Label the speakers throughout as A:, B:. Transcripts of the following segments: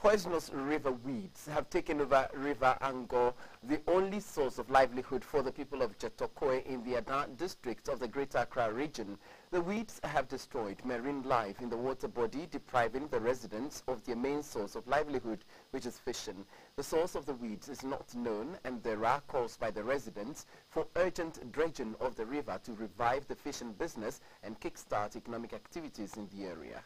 A: Poisonous river weeds have taken over River Angor, the only source of livelihood for the people of Dzetorkoe in the Ada district of the Greater Accra Region. The weeds have destroyed marine life in the water body, depriving the residents of their main source of livelihood, which is fishing. The source of the weeds is not known, and there are calls by the residents for urgent dredging of the river to revive the fishing business and kickstart economic activities in the area.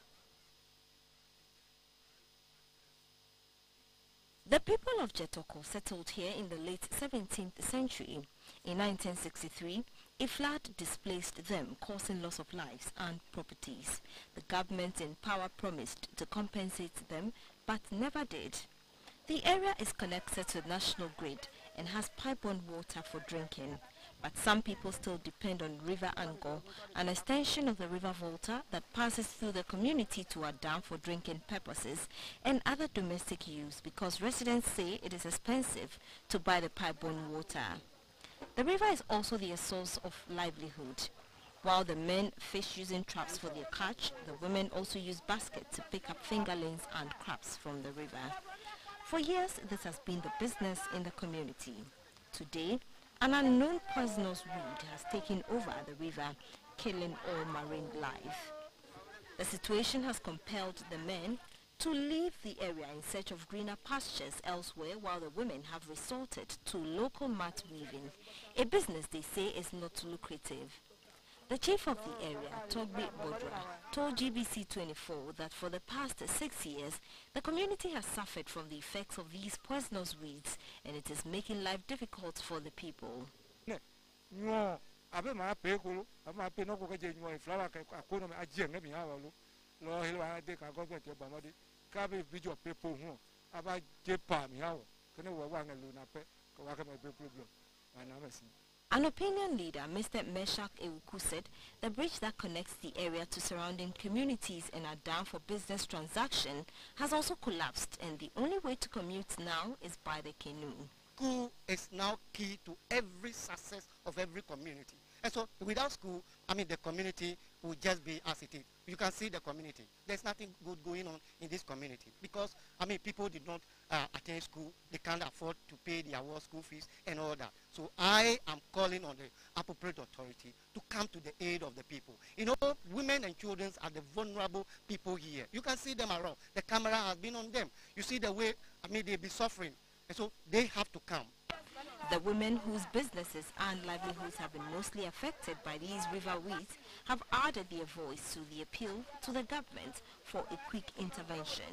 B: The people of Dzetorkoe settled here in the late 17th century. In 1963, a flood displaced them, causing loss of lives and properties. The government in power promised to compensate them, but never did. The area is connected to the national grid and has pipe-borne water for drinking. But some people still depend on River Angor, an extension of the River Volta that passes through the community to a dam for drinking purposes and other domestic use, because residents say it is expensive to buy the pipe-borne water. The river is also their source of livelihood. While the men fish using traps for their catch, the women also use baskets to pick up fingerlings and crabs from the river. For years, this has been the business in the community. Today, an unknown poisonous weed has taken over the river, killing all marine life. The situation has compelled the men to leave the area in search of greener pastures elsewhere, while the women have resorted to local mat weaving, a business they say is not lucrative. The chief of the area, Togbe Bodra, told GBC 24 that for the past 6 years, the community has suffered from the effects of these poisonous weeds, and it is making life difficult for the people. An opinion leader, Mr. Meshak Ewuku, said the bridge that connects the area to surrounding communities and a dam for business transaction has also collapsed, and the only way to commute now is by the canoe.
C: School is now key to every success of every community. And so without school, the community will just be as it is. You can see the community. There's nothing good going on in this community because, people did not attend school. They can't afford to pay their school fees and all that. So I am calling on the appropriate authority to come to the aid of the people. Women and children are the vulnerable people here. You can see them around. The camera has been on them. You see the way, they'll be suffering. And so they have to come.
B: The women whose businesses and livelihoods have been mostly affected by these river weeds have added their voice to the appeal to the government for a quick intervention.